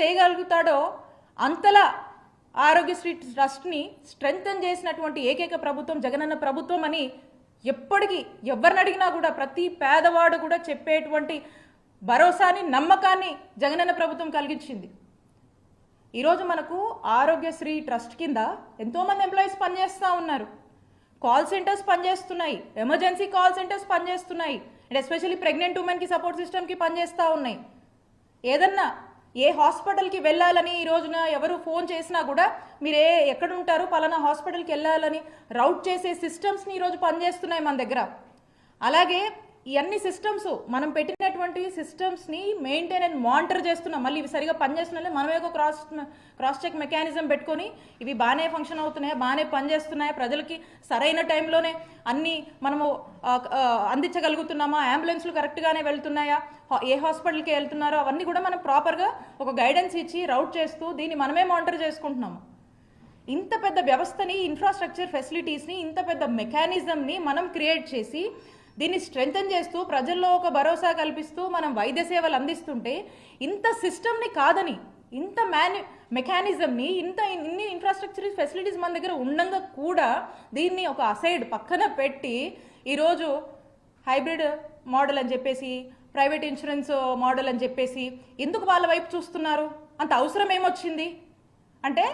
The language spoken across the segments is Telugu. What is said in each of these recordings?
చేయగలుగుతాడో అంతలా ఆరోగ్యశ్రీ ట్రస్ట్ని స్ట్రెంగ్తన్ చేసినటువంటి ఏకైక ప్రభుత్వం జగనన్న ప్రభుత్వం అని ఎప్పటికీ ఎవరిని అడిగినా కూడా ప్రతి పేదవాడు కూడా చెప్పేటువంటి భరోసాని నమ్మకాన్ని జగనన్న ప్రభుత్వం కలిగించింది. ఈరోజు మనకు ఆరోగ్యశ్రీ ట్రస్ట్ కింద ఎంతోమంది ఎంప్లాయీస్ పనిచేస్తూ ఉన్నారు. కాల్ సెంటర్స్ పనిచేస్తున్నాయి, ఎమర్జెన్సీ కాల్ సెంటర్స్ పనిచేస్తున్నాయి, అండ్ ఎస్పెషల్లీ ప్రెగ్నెంట్ ఉమెన్కి సపోర్ట్ సిస్టమ్కి పనిచేస్తూ ఉన్నాయి. ఏదన్నా ఏ హాస్పిటల్కి వెళ్ళాలని ఈ రోజున ఎవరు ఫోన్ చేసినా కూడా మీరు ఎక్కడ ఉంటారు పలానా హాస్పిటల్కి వెళ్ళాలని రౌట్ చేసే సిస్టమ్స్ని ఈరోజు పనిచేస్తున్నాయి మన దగ్గర. అలాగే ఈ అన్ని సిస్టమ్స్ మనం పెట్టినటువంటి సిస్టమ్స్ని మెయింటైన్ అండ్ మానిటర్ చేస్తున్నాం. మళ్ళీ ఇవి సరిగా పనిచేస్తున్నాయి మనమే ఒక క్రాస్ చెక్ మెకానిజం పెట్టుకొని ఇవి బాగానే ఫంక్షన్ అవుతున్నాయా, బాగానే పనిచేస్తున్నాయా, ప్రజలకి సరైన టైంలోనే అన్నీ మనము అందించగలుగుతున్నామా, అంబులెన్స్లు కరెక్ట్గానే వెళ్తున్నాయా, ఏ హాస్పిటల్కి వెళ్తున్నారో అవన్నీ కూడా మనం ప్రాపర్గా ఒక గైడెన్స్ ఇచ్చి రౌట్ చేస్తూ దీన్ని మనమే మానిటర్ చేసుకుంటున్నాము. ఇంత పెద్ద వ్యవస్థని, ఇన్ఫ్రాస్ట్రక్చర్ ఫెసిలిటీస్ని, ఇంత పెద్ద మెకానిజంని మనం క్రియేట్ చేసి దీన్ని స్ట్రెంగ్తన్ చేస్తూ ప్రజల్లో ఒక భరోసా కల్పిస్తూ మనం వైద్య సేవలు అందిస్తుంటే ఇంత సిస్టమ్ని కాదని, ఇంత మెకానిజంని, ఇన్ని ఇన్ఫ్రాస్ట్రక్చర్ ఫెసిలిటీస్ మన దగ్గర ఉండగా కూడా దీన్ని ఒక అసైడ్ పక్కన పెట్టి ఈరోజు హైబ్రిడ్ మోడల్ అని చెప్పేసి, ప్రైవేట్ ఇన్సూరెన్స్ మోడల్ అని చెప్పేసి ఎందుకు వాళ్ళ వైపు చూస్తున్నారు? అంత అవసరం ఏమొచ్చింది అంటే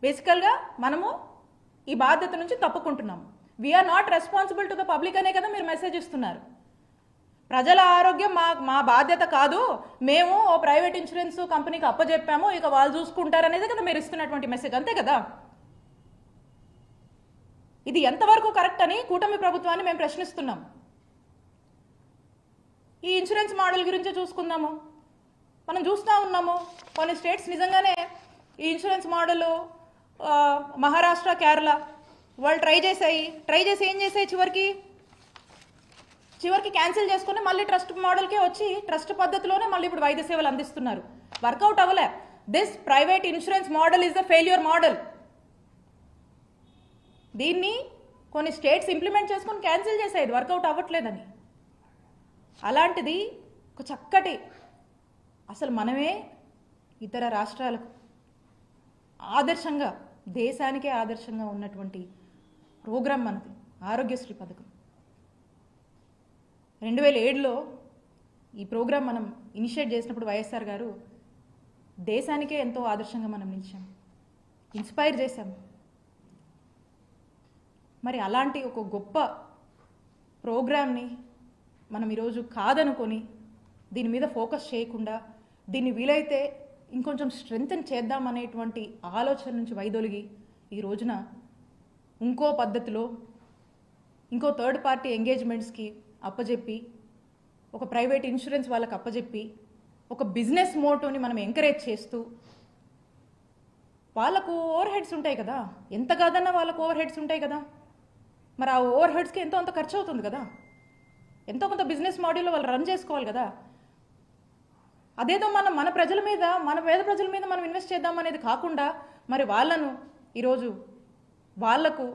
బేసికల్గా మనము ఈ బాధ్యత నుంచి తప్పుకుంటున్నాము. We are not responsible to the public అనే కదా మీరు మెసేజ్ ఇస్తున్నారు. ప్రజల ఆరోగ్యం మా బాధ్యత కాదు, మేము ఓ ప్రైవేట్ ఇన్సూరెన్స్ కంపెనీకి అప్పచెప్పాము, ఇక వాళ్ళు చూసుకుంటారు అనేది కదా మీరు ఇస్తున్నటువంటి మెసేజ్, అంతే కదా? ఇది ఎంతవరకు కరెక్ట్ అని కూటమి ప్రభుత్వాన్ని మేము ప్రశ్నిస్తున్నాం. ఈ ఇన్సూరెన్స్ మోడల్ గురించి చూసుకుందాము. మనం చూస్తూ ఉన్నాము కొన్ని స్టేట్స్ నిజంగానే ఈ ఇన్సూరెన్స్ మోడల్ మహారాష్ట్ర, కేరళ వాళ్ళు ట్రై చేసి ఏం చేసాయి, చివరికి క్యాన్సిల్ చేసుకుని మళ్ళీ ట్రస్ట్ మోడల్కే వచ్చి ట్రస్ట్ పద్ధతిలోనే మళ్ళీ ఇప్పుడు వైద్య సేవలు అందిస్తున్నారు. వర్కౌట్ అవ్వలే. This private insurance model is the failure model. దీన్ని కొన్ని స్టేట్స్ ఇంప్లిమెంట్ చేసుకొని క్యాన్సిల్ చేసాయి వర్కౌట్ అవ్వట్లేదని. అలాంటిది ఒక చక్కటి, అసలు మనమే ఇతర రాష్ట్రాలకు ఆదర్శంగా, దేశానికే ఆదర్శంగా ఉన్నటువంటి ప్రోగ్రాం మనది ఆరోగ్యశ్రీ పథకం. 2007లో ఈ ప్రోగ్రాం మనం ఇనిషియేట్ చేసినప్పుడు వైఎస్ఆర్ గారు దేశానికే ఎంతో ఆదర్శంగా మనం నిలిచాం, ఇన్స్పైర్ చేశాం. మరి అలాంటి ఒక గొప్ప ప్రోగ్రామ్ని మనం ఈరోజు కాదనుకొని దీని మీద ఫోకస్ చేయకుండా దీన్ని వీలైతే ఇంకొంచెం స్ట్రెంగ్తన్ చేద్దామనేటువంటి ఆలోచన నుంచి వైదొలిగి ఈ రోజున ఇంకో పద్ధతిలో ఇంకో థర్డ్ పార్టీ ఎంగేజ్మెంట్స్కి అప్పజెప్పి, ఒక ప్రైవేట్ ఇన్సూరెన్స్ వాళ్ళకి అప్పజెప్పి, ఒక బిజినెస్ మోటోని మనం ఎంకరేజ్ చేస్తూ, వాళ్ళకు ఓవర్ హెడ్స్ ఉంటాయి కదా, ఎంత కాదన్నా వాళ్ళకు ఓవర్ హెడ్స్ ఉంటాయి కదా, మరి ఆ ఓవర్ హెడ్స్కి ఎంతో అంత ఖర్చు అవుతుంది కదా, ఎంతో కొంత బిజినెస్ మోడల్లో వాళ్ళు రన్ చేసుకోవాలి కదా. అదేదో మన ప్రజల మీద, మన పేద ప్రజల మీద మనం ఇన్వెస్ట్ చేద్దాం అనేది కాకుండా మరి వాళ్ళను ఈరోజు వాళ్లకు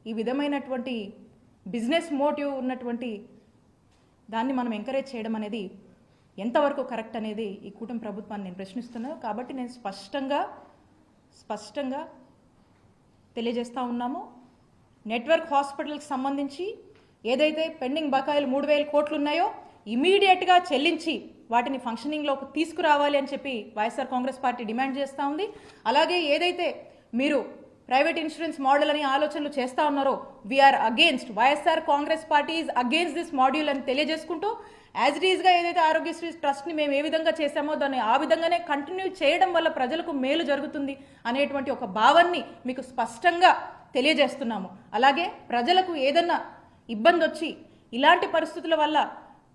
ఈ విధమైనటువంటి బిజినెస్ మోటివ్ ఉన్నటువంటి దాన్ని మనం ఎంకరేజ్ చేయడం అనేది ఎంతవరకు కరెక్ట్ అనేది ఈ కూటమి ప్రభుత్వాన్ని నేను ప్రశ్నిస్తున్నాను. కాబట్టి నేను స్పష్టంగా తెలియజేస్తూ ఉన్నాము. నెట్వర్క్ హాస్పిటల్కి సంబంధించి ఏదైతే పెండింగ్ బకాయిలు 3,000 కోట్లు ఉన్నాయో ఇమీడియట్గా చెల్లించి వాటిని ఫంక్షనింగ్లోకి తీసుకురావాలి అని చెప్పి వైఎస్ఆర్ కాంగ్రెస్ పార్టీ డిమాండ్ చేస్తూ ఉంది. అలాగే ఏదైతే మీరు ప్రైవేట్ ఇన్సూరెన్స్ మోడల్ అని ఆలోచనలు చేస్తూ ఉన్నారో we are against, YSR Congress party is against this module అని తెలియజేసుకుంటూ, యాజ్ ఇట్ ఈజ్గా ఏదైతే ఆరోగ్యశ్రీ ట్రస్ట్ని మేము ఏ విధంగా చేశామో దాన్ని ఆ విధంగానే కంటిన్యూ చేయడం వల్ల ప్రజలకు మేలు జరుగుతుంది అనేటువంటి ఒక భావాన్ని మీకు స్పష్టంగా తెలియజేస్తున్నాము. అలాగే ప్రజలకు ఏదన్నా ఇబ్బంది వచ్చి ఇలాంటి పరిస్థితుల వల్ల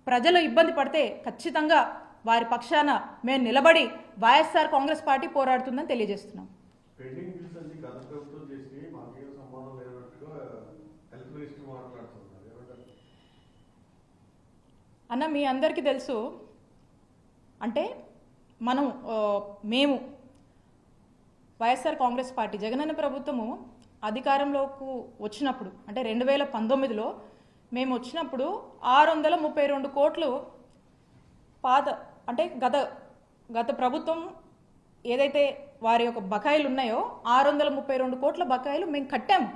ప్రజలు ఇబ్బంది పడితే ఖచ్చితంగా వారి పక్షాన మేము నిలబడి వైఎస్ఆర్ కాంగ్రెస్ పార్టీ పోరాడుతుందని తెలియజేస్తున్నాం. అన్న మీ అందరికీ తెలుసు, అంటే మేము వైఎస్ఆర్ కాంగ్రెస్ పార్టీ జగనన్న ప్రభుత్వము అధికారంలోకి వచ్చినప్పుడు అంటే 2019లో మేము వచ్చినప్పుడు 632 కోట్లు పాత అంటే గత ప్రభుత్వం ఏదైతే వారి యొక్క బకాయిలు ఉన్నాయో 632 కోట్ల బకాయిలు మేము కట్టాము.